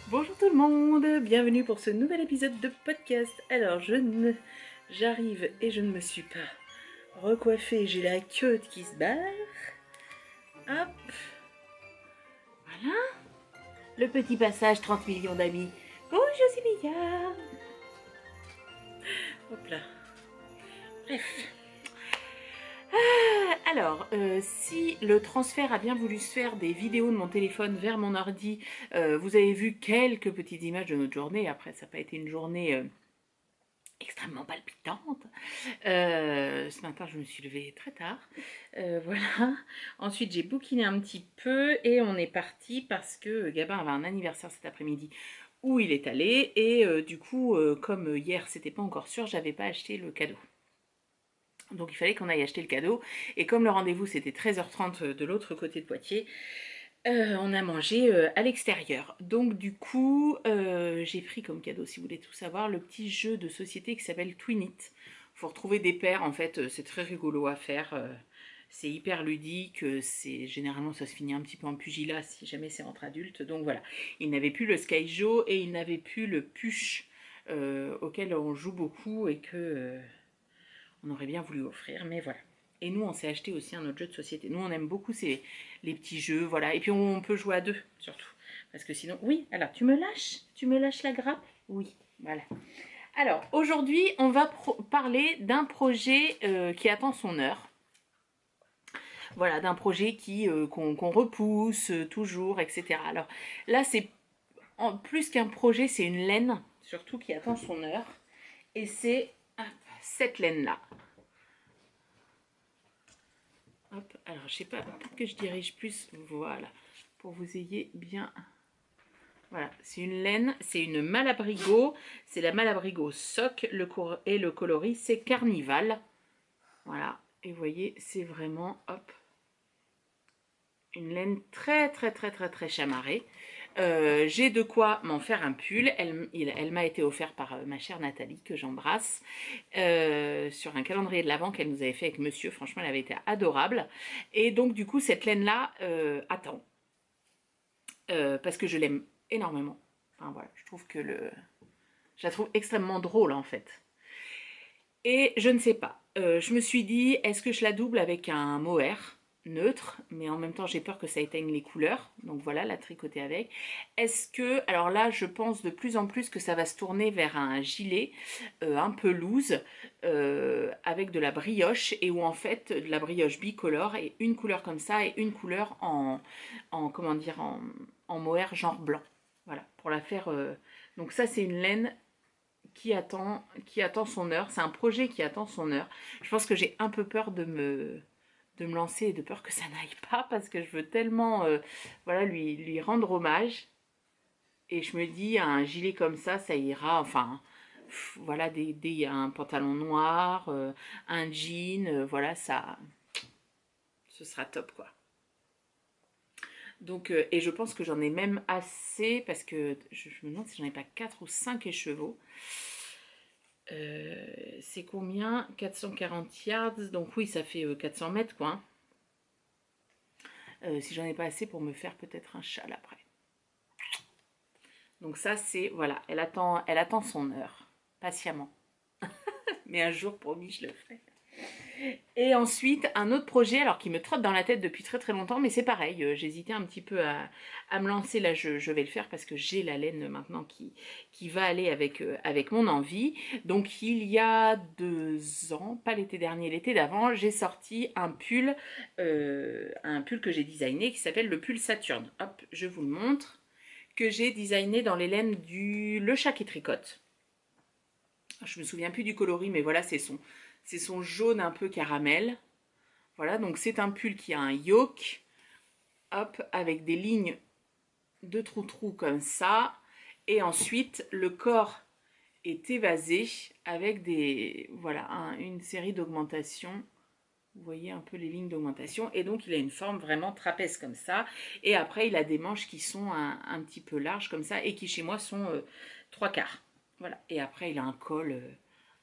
Bonjour tout le monde, bienvenue pour ce nouvel épisode de podcast. Alors j'arrive et je ne me suis pas recoiffée, j'ai la queue qui se barre. Hop, voilà. Le petit passage 30 millions d'amis. Bonjour c'est Mia. Hop là. Bref. Alors, si le transfert a bien voulu se faire des vidéos de mon téléphone vers mon ordi, vous avez vu quelques petites images de notre journée. Après, ça n'a pas été une journée extrêmement palpitante. Ce matin, je me suis levée très tard. Voilà. Ensuite, j'ai bouquiné un petit peu et on est parti parce que Gabin avait un anniversaire cet après-midi où il est allé. Et du coup, comme hier, c'était pas encore sûr, j'avais pas acheté le cadeau. Donc il fallait qu'on aille acheter le cadeau. Et comme le rendez-vous c'était 13h30 de l'autre côté de Poitiers, on a mangé à l'extérieur. Donc du coup, j'ai pris comme cadeau, si vous voulez tout savoir, le petit jeu de société qui s'appelle Twinit. Faut retrouver des paires, en fait, c'est très rigolo à faire. C'est hyper ludique, c'est généralement ça se finit un petit peu en pugilat si jamais c'est entre adultes. Donc voilà, il n'avait plus le Skyjo et il n'avait plus le push auquel on joue beaucoup et que on aurait bien voulu offrir, mais voilà. Et nous, on s'est acheté aussi un autre jeu de société. Nous, on aime beaucoup les petits jeux, voilà. Et puis, on peut jouer à deux, surtout. Parce que sinon... Oui, alors, tu me lâches? Tu me lâches la grappe? Oui, voilà. Alors, aujourd'hui, on va parler d'un projet qui attend son heure. Voilà, d'un projet qu'on repousse toujours, etc. Alors, là, c'est plus qu'un projet, c'est une laine, surtout qui attend son heure. Et c'est cette laine-là. Hop, alors je sais pas, peut-être que je dirige plus, voilà, pour vous ayez bien. Voilà, c'est une laine, c'est une Malabrigo, c'est la Malabrigo Soc, et le coloris c'est Carnival. Voilà, et vous voyez, c'est vraiment, hop, une laine très très très très très chamarrée. J'ai de quoi m'en faire un pull. Elle m'a été offerte par ma chère Nathalie, que j'embrasse, sur un calendrier de l'Avent qu'elle nous avait fait avec monsieur. Franchement, elle avait été adorable. Et donc, du coup, cette laine-là attend. Parce que je l'aime énormément. Enfin, voilà, je la trouve extrêmement drôle, en fait. Et je ne sais pas. Je me suis dit, est-ce que je la double avec un mohair neutre, mais en même temps j'ai peur que ça éteigne les couleurs, donc voilà, la tricoter avec. Est-ce que, alors là je pense de plus en plus que ça va se tourner vers un gilet un peu loose, avec de la brioche, et où en fait de la brioche bicolore, et une couleur comme ça, et une couleur comment dire, en mohair genre blanc. Voilà, pour la faire... Donc ça c'est une laine qui attend son heure. C'est un projet qui attend son heure. Je pense que j'ai un peu peur de me lancer et de peur que ça n'aille pas parce que je veux tellement voilà, lui rendre hommage. Et je me dis, un gilet comme ça ira. Enfin, voilà, un pantalon noir, un jean, voilà, ça, ce sera top quoi. Donc, et je pense que j'en ai même assez parce que je me demande si j'en ai pas 4 ou 5 écheveaux. C'est combien? 440 yards, donc oui, ça fait 400 mètres, quoi. Si j'en ai pas assez pour me faire peut-être un châle après. Donc ça, c'est, voilà, elle attend son heure, patiemment. Mais un jour, promis, je le ferai. Et ensuite, un autre projet, alors qui me trotte dans la tête depuis très très longtemps, mais c'est pareil, j'hésitais un petit peu à me lancer, là je vais le faire parce que j'ai la laine maintenant qui va aller avec mon envie. Donc il y a 2 ans, pas l'été dernier, l'été d'avant, j'ai sorti un pull que j'ai designé qui s'appelle le pull Saturne. Hop, je vous le montre, que j'ai designé dans les laines du Le Chat qui tricote. Je me souviens plus du coloris, mais voilà, c'est son jaune un peu caramel. Voilà, donc c'est un pull qui a un yoke, hop, avec des lignes de trou-trou comme ça. Et ensuite, le corps est évasé avec une série d'augmentations. Vous voyez un peu les lignes d'augmentation. Et donc, il a une forme vraiment trapèze comme ça. Et après, il a des manches qui sont un petit peu larges comme ça et qui, chez moi, sont 3/4. Voilà. Et après, il a un col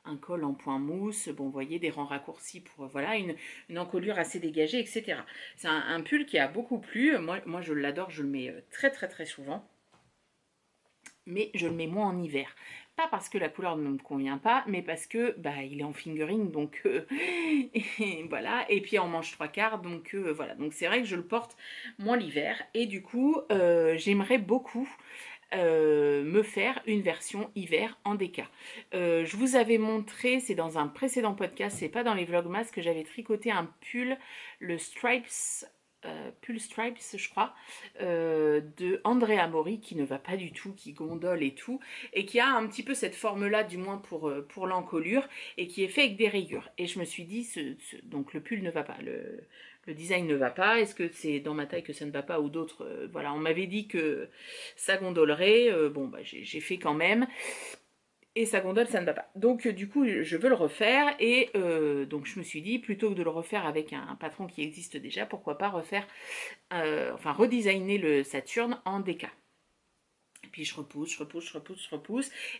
en point mousse, bon, vous voyez, des rangs raccourcis pour, voilà, une encolure assez dégagée, etc. C'est un pull qui a beaucoup plu. Moi je l'adore, je le mets très, très, très souvent. mais je le mets moins en hiver. Pas parce que la couleur ne me convient pas, mais parce que bah, il est en fingering, donc et voilà. Et puis en manche 3/4, donc voilà. Donc c'est vrai que je le porte moins l'hiver. Et du coup, j'aimerais beaucoup me faire une version hiver en déca. Je vous avais montré, c'est dans un précédent podcast, c'est pas dans les vlogmas, que j'avais tricoté un pull, le Stripes, pull Stripes je crois, de Andrea Mori, qui ne va pas du tout, qui gondole et tout, et qui a un petit peu cette forme là, du moins pour l'encolure, et qui est fait avec des rayures. Et je me suis dit, donc le pull ne va pas, le design ne va pas, est-ce que c'est dans ma taille que ça ne va pas ou d'autres, voilà, on m'avait dit que ça gondolerait, bon bah j'ai fait quand même, et ça gondole, ça ne va pas. Donc du coup je veux le refaire, et donc je me suis dit, plutôt que de le refaire avec un patron qui existe déjà, pourquoi pas refaire, enfin redesigner le Saturne en DK. Et puis je repousse,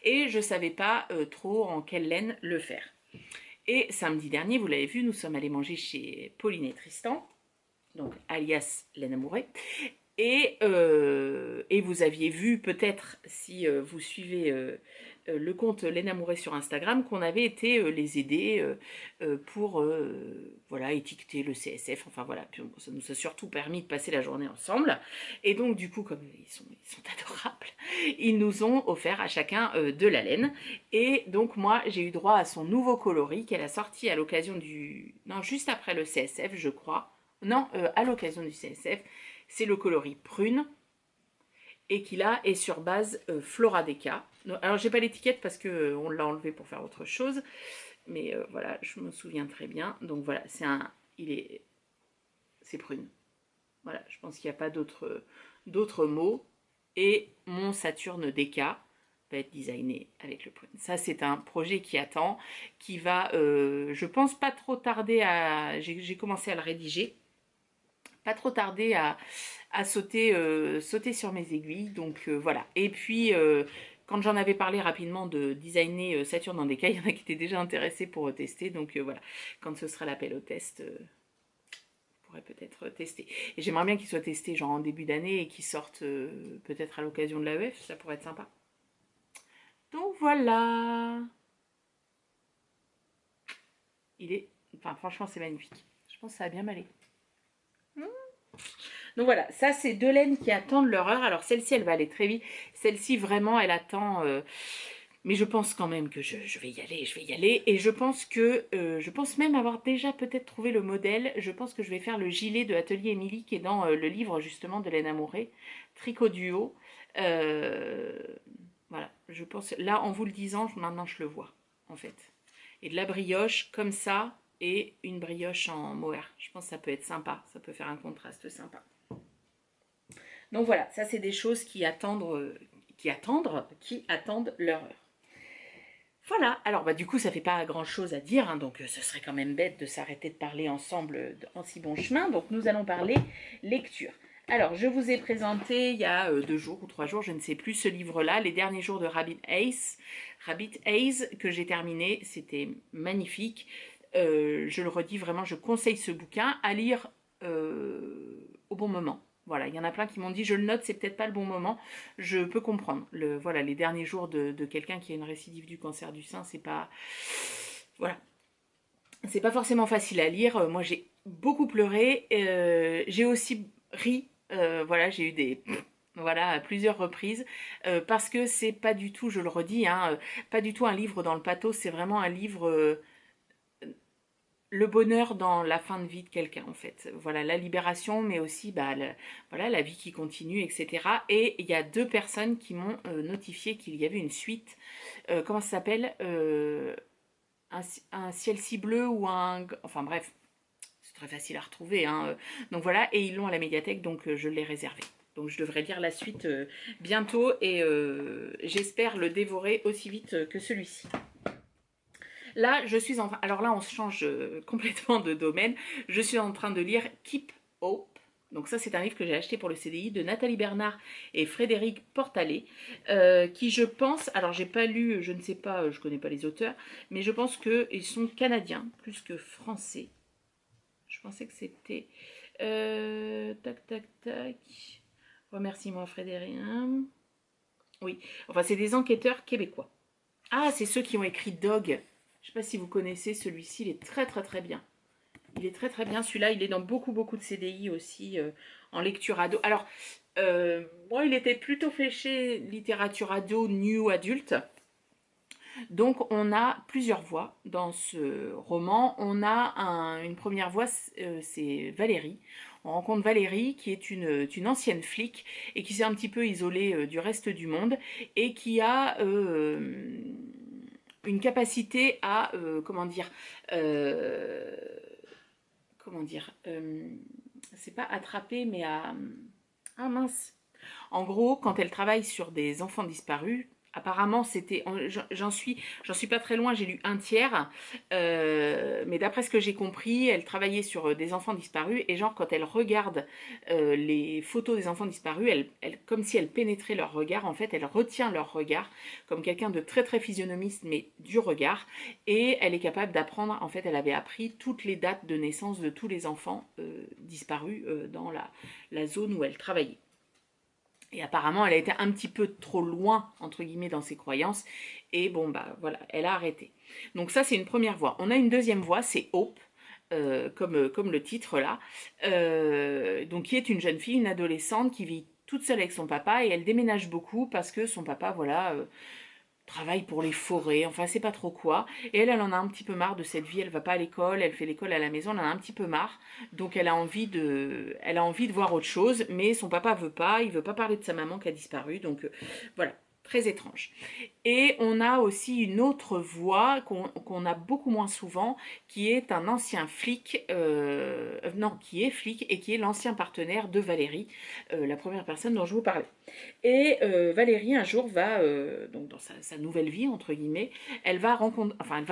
et je savais pas trop en quelle laine le faire. Et samedi dernier, vous l'avez vu, nous sommes allés manger chez Pauline et Tristan, donc alias Laine Amourée. Et vous aviez vu peut-être, si vous suivez le compte Laine Amourée sur Instagram, qu'on avait été les aider pour voilà, étiqueter le CSF. Enfin voilà, puis ça nous a surtout permis de passer la journée ensemble. Et donc du coup, comme ils sont adorables, ils nous ont offert à chacun de la laine. Et donc moi, j'ai eu droit à son nouveau coloris qu'elle a sorti à l'occasion du... Non, juste après le CSF, je crois. Non, à l'occasion du CSF. C'est le coloris prune, et qui là est sur base Flora Deca. Alors j'ai pas l'étiquette parce que on l'a enlevé pour faire autre chose, mais voilà, je me souviens très bien. Donc voilà, c'est prune. Voilà, je pense qu'il n'y a pas d'autres mots. Et mon Saturne Deca va être designé avec le prune. Ça, c'est un projet qui attend, qui va, je pense, pas trop tarder à... J'ai commencé à le rédiger. Pas trop tarder à sauter sur mes aiguilles. Donc voilà. Et puis, quand j'en avais parlé rapidement de designer Saturne en DK, il y en a qui étaient déjà intéressés pour tester. Donc voilà. Quand ce sera l'appel au test, je pourrais peut-être tester. Et j'aimerais bien qu'il soit testé genre en début d'année et qu'il sorte peut-être à l'occasion de l'AEF. Ça pourrait être sympa. Donc voilà. Enfin, franchement, c'est magnifique. Je pense que ça va bien m'aller. Donc voilà, ça c'est deux laines qui attendent leur heure. Alors celle-ci, elle va aller très vite. Celle-ci, vraiment, elle attend. Mais je pense quand même que je vais y aller. Et je pense même avoir déjà peut-être trouvé le modèle. Je pense que je vais faire le gilet de Atelier Émilie qui est dans le livre justement de Laine Amourée, Tricot Duo. Voilà, je pense, là en vous le disant, maintenant je le vois en fait. Et de la brioche comme ça et une brioche en mohair. Je pense que ça peut être sympa, ça peut faire un contraste sympa. Donc voilà, ça c'est des choses qui attendent leur heure. Voilà, alors bah du coup ça fait pas grand chose à dire, hein, donc ce serait quand même bête de s'arrêter de parler ensemble en si bon chemin, donc nous allons parler lecture. Alors je vous ai présenté il y a 2 jours ou 3 jours, je ne sais plus, ce livre-là, Les derniers jours de Rabbit Haze, que j'ai terminé, c'était magnifique. Je le redis vraiment, je conseille ce bouquin à lire au bon moment. Voilà, il y en a plein qui m'ont dit, je le note, c'est peut-être pas le bon moment. Je peux comprendre. Voilà, les derniers jours de quelqu'un qui a une récidive du cancer du sein, c'est pas... Voilà. C'est pas forcément facile à lire. Moi, j'ai beaucoup pleuré. J'ai aussi ri. Voilà, j'ai eu des... Voilà, à plusieurs reprises. Parce que c'est pas du tout, je le redis, hein, pas du tout un livre dans le pathos. C'est vraiment un livre... le bonheur dans la fin de vie de quelqu'un en fait. Voilà, la libération, mais aussi bah, voilà, la vie qui continue, etc. Et il y a 2 personnes qui m'ont notifié qu'il y avait une suite. Comment ça s'appelle un ciel si bleu ou un... Enfin bref, c'est très facile à retrouver. Hein. Donc voilà, et ils l'ont à la médiathèque, donc je l'ai réservé. Donc je devrais lire la suite bientôt et j'espère le dévorer aussi vite que celui-ci. Là, je suis en train... Alors là, on se change complètement de domaine. Je suis en train de lire Keep Hope. Donc ça, c'est un livre que j'ai acheté pour le CDI de Nathalie Bernard et Frédéric Portalet, qui je pense... Alors, j'ai pas lu, je ne sais pas, je connais pas les auteurs, mais je pense qu'ils sont canadiens plus que français. Je pensais que c'était... tac, tac, tac. Remercie-moi, Frédéric. Oui, enfin c'est des enquêteurs québécois. Ah, c'est ceux qui ont écrit Dog. Je ne sais pas si vous connaissez celui-ci, il est très très très bien. Il est très très bien, celui-là, il est dans beaucoup de CDI aussi, en lecture ado. Alors, moi, il était plutôt fléché littérature ado, new adulte. Donc, on a plusieurs voix dans ce roman. On a une première voix, c'est Valérie. On rencontre Valérie, qui est une ancienne flic et qui s'est un petit peu isolée du reste du monde et qui a une capacité à, euh, comment dire, c'est pas attraper, mais à... Ah mince. En gros, quand elle travaille sur des enfants disparus, apparemment c'était, j'en suis pas très loin, j'ai lu un tiers, mais d'après ce que j'ai compris, elle travaillait sur des enfants disparus et genre quand elle regarde les photos des enfants disparus, comme si elle pénétrait leur regard, en fait elle retient leur regard comme quelqu'un de très très physionomiste mais du regard et elle est capable d'apprendre, en fait elle avait appris toutes les dates de naissance de tous les enfants disparus dans la zone où elle travaillait. Et apparemment, elle a été un petit peu trop loin, entre guillemets, dans ses croyances. Et bon, bah voilà, elle a arrêté. Donc ça, c'est une première voix. On a une deuxième voix, c'est Hope, comme le titre là. Donc qui est une jeune fille, une adolescente qui vit toute seule avec son papa et elle déménage beaucoup parce que son papa, voilà, travaille pour les forêts, enfin c'est pas trop quoi. Et elle en a un petit peu marre de cette vie, elle va pas à l'école, elle fait l'école à la maison, elle en a un petit peu marre. Donc elle a envie de voir autre chose, mais son papa veut pas, il veut pas parler de sa maman qui a disparu. Donc voilà, très étrange. Et on a aussi une autre voix qu'on a beaucoup moins souvent, qui est un ancien flic, non, qui est flic et qui est l'ancien partenaire de Valérie, la première personne dont je vous parlais. Et Valérie, un jour, va, donc dans sa nouvelle vie, entre guillemets, elle va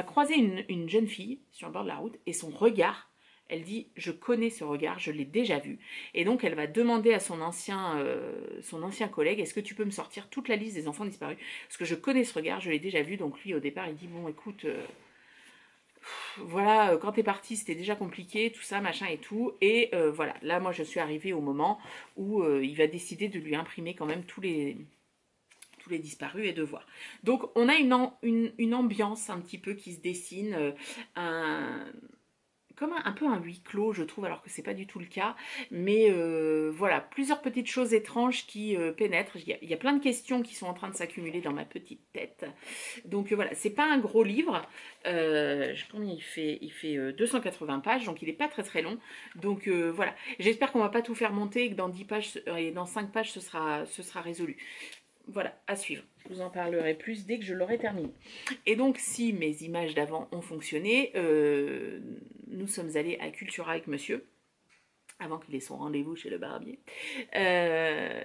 croiser une jeune fille sur le bord de la route et son regard, elle dit, je connais ce regard, je l'ai déjà vu. Et donc, elle va demander à son ancien collègue, est-ce que tu peux me sortir toute la liste des enfants disparus? Parce que je connais ce regard, je l'ai déjà vu. Donc lui, au départ, il dit, bon, écoute, voilà, quand t'es parti, c'était déjà compliqué, tout ça, machin et tout. Et voilà, là, moi, je suis arrivée au moment où il va décider de lui imprimer quand même tous les disparus et de voir. Donc on a une ambiance un petit peu qui se dessine, un, comme un peu un huis clos, je trouve, alors que c'est pas du tout le cas. Mais voilà, plusieurs petites choses étranges qui pénètrent. Il y a plein de questions qui sont en train de s'accumuler dans ma petite tête. Donc voilà, c'est pas un gros livre. Combien il fait? Il fait 280 pages, donc il est pas très très long. Donc voilà, j'espère qu'on va pas tout faire monter et que dans 10 pages et dans 5 pages ce sera résolu. Voilà, à suivre. Je vous en parlerai plus dès que je l'aurai terminé. Et donc, si mes images d'avant ont fonctionné, nous sommes allés à Cultura avec monsieur, avant qu'il ait son rendez-vous chez le barbier. Euh,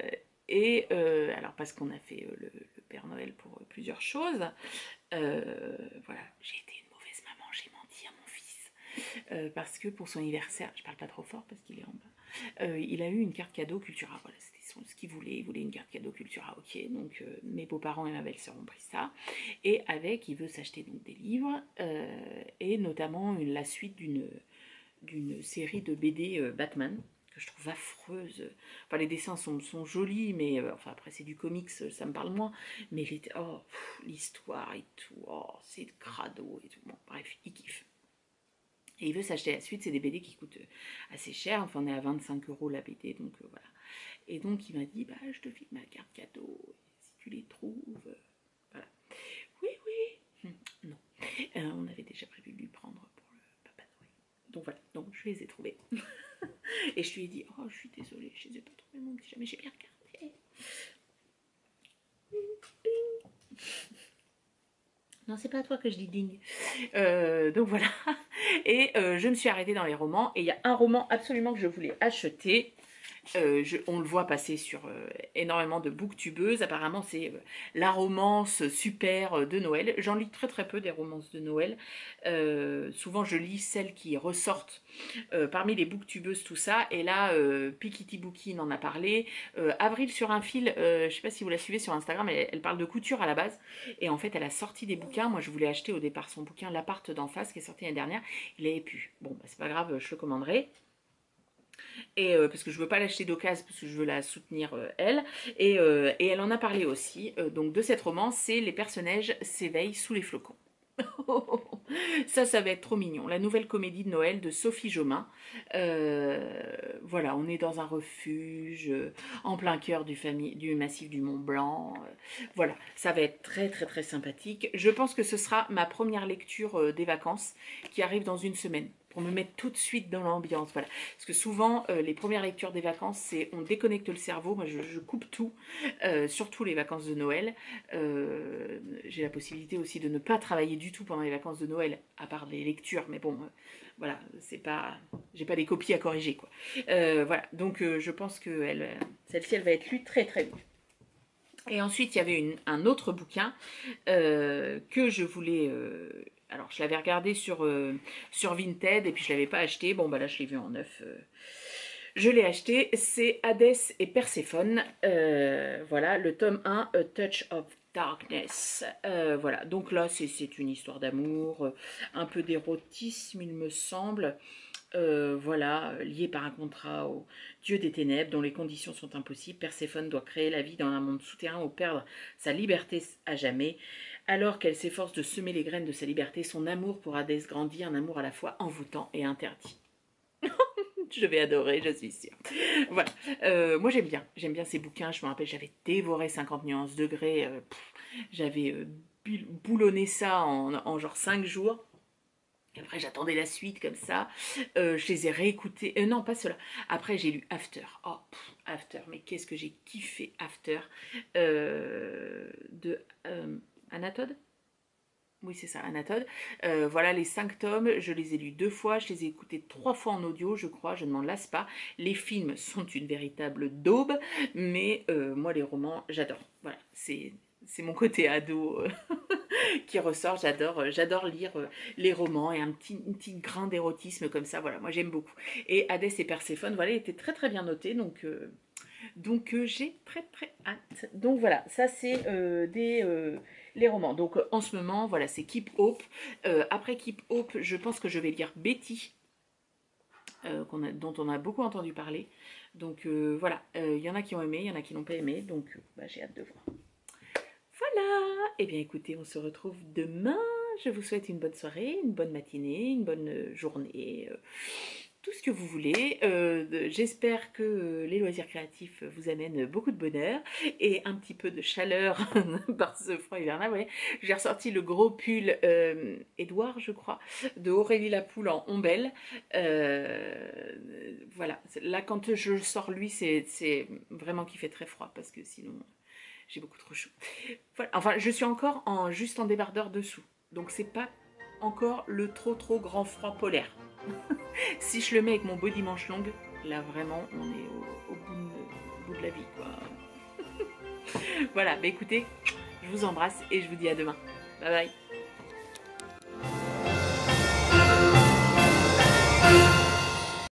alors, parce qu'on a fait le Père Noël pour plusieurs choses. Voilà, j'ai été une mauvaise maman, j'ai menti à mon fils. Parce que pour son anniversaire, je parle pas trop fort parce qu'il est en bas, il a eu une carte cadeau Cultura. Voilà, c'était ce qu'il voulait. Il voulait une carte cadeau Cultura, ok. Donc mes beaux-parents et ma belle-sœur ont pris ça. Et avec, il veut s'acheter donc des livres, et notamment la suite d'une série de BD Batman, que je trouve affreuse. Enfin, les dessins sont jolis, mais enfin après c'est du comics, ça me parle moins. Mais l'histoire et tout, c'est crado et tout. Bon, bref, il kiffe. Et il veut s'acheter la suite, c'est des BD qui coûtent assez cher, enfin on est à 25 euros la BD, donc voilà. Et donc il m'a dit, bah je te file ma carte cadeau, si tu les trouves, voilà. Oui, oui. Non, on avait déjà prévu de lui prendre pour le Papa Noël. Donc voilà, donc je les ai trouvés. Et je lui ai dit, oh je suis désolée, je les ai pas trouvés mon petit chat, mais j'ai bien regardé. Non, c'est pas à toi que je dis ding. Donc voilà. Et je me suis arrêtée dans les romans. Et il y a un roman absolument que je voulais acheter. On le voit passer sur énormément de booktubeuses. Apparemment, c'est la romance super de Noël. J'en lis très très peu des romances de Noël. Souvent, je lis celles qui ressortent parmi les booktubeuses, tout ça. Et là, Pikiti Bookin en a parlé. Avril sur un fil, je ne sais pas si vous la suivez sur Instagram, elle parle de couture à la base. Et en fait, elle a sorti des bouquins. Moi, je voulais acheter au départ son bouquin L'appart d'en face, qui est sorti l'année dernière. Il avait pu. Bon, bah, c'est pas grave, je le commanderai. Et parce que je veux pas l'acheter d'occasion, parce que je veux la soutenir elle. Et elle en a parlé aussi. Donc de cette romance, c'est les personnages s'éveillent sous les flocons. Ça va être trop mignon. La nouvelle comédie de Noël de Sophie Jomain. Voilà, on est dans un refuge en plein cœur du massif du Mont Blanc. Voilà, ça va être très très très sympathique. Je pense que ce sera ma première lecture des vacances qui arrive dans une semaine pour me mettre tout de suite dans l'ambiance. Voilà. Parce que souvent, les premières lectures des vacances, c'est on déconnecte le cerveau. Moi, je coupe tout, surtout les vacances de Noël. J'ai la possibilité aussi de ne pas travailler du tout pendant les vacances de Noël, à part les lectures. Mais bon, voilà, c'est pas, j'ai pas des copies à corriger, quoi. Voilà, donc je pense que celle-ci, elle va être lue très très vite. Et ensuite, il y avait un autre bouquin que je voulais. Alors, je l'avais regardé sur Vinted et puis je ne l'avais pas acheté. Bon, bah là, je l'ai vu en neuf. Je l'ai acheté. C'est Hadès et Perséphone. Voilà, le tome 1, A Touch of Darkness. Voilà, donc là, c'est une histoire d'amour, un peu d'érotisme, il me semble. Voilà, lié par un contrat au dieu des ténèbres dont les conditions sont impossibles, Perséphone doit créer la vie dans un monde souterrain ou perdre sa liberté à jamais. Alors qu'elle s'efforce de semer les graines de sa liberté, son amour pour Hadès grandit, un amour à la fois envoûtant et interdit. Je vais adorer, je suis sûre. Voilà, moi j'aime bien ces bouquins. Je me rappelle, j'avais dévoré 50 nuances degrés, j'avais boulonné ça en genre 5 jours. Après, j'attendais la suite comme ça. Je les ai réécoutés. Non, pas cela. Après, j'ai lu After. Oh, After. Mais qu'est-ce que j'ai kiffé After de Anatode. Oui, c'est ça, Anatode. Voilà, les 5 tomes, je les ai lus 2 fois, je les ai écoutés 3 fois en audio, je crois, je ne m'en lasse pas. Les films sont une véritable daube, mais moi, les romans, j'adore. Voilà, c'est mon côté ado qui ressort. J'adore lire les romans et un petit grain d'érotisme comme ça. Voilà, moi j'aime beaucoup. Et Hadès et Perséphone, voilà, il était très très bien noté, donc j'ai très très hâte. Donc voilà, ça c'est les romans. Donc en ce moment, voilà, c'est Keep Hope. Après Keep Hope, je pense que je vais lire Betty. Dont on a beaucoup entendu parler. Donc voilà, il y en a qui ont aimé, il y en a qui n'ont pas aimé, donc j'ai hâte de voir. Voilà, eh bien écoutez, on se retrouve demain. Je vous souhaite une bonne soirée, une bonne matinée, une bonne journée, tout ce que vous voulez. J'espère que les loisirs créatifs vous amènent beaucoup de bonheur et un petit peu de chaleur par ce froid hivernal. Ouais. J'ai ressorti le gros pull Édouard, je crois, de Aurélie Lapoule en ombelle. Voilà, là quand je sors lui, c'est vraiment qu'il fait très froid parce que sinon j'ai beaucoup trop chaud. Voilà. Enfin, je suis encore juste en débardeur dessous. Donc c'est pas encore le trop grand froid polaire. Si je le mets avec mon body manche longue, là vraiment on est au bout de la vie, quoi. Voilà, bah écoutez, je vous embrasse et je vous dis à demain. Bye bye.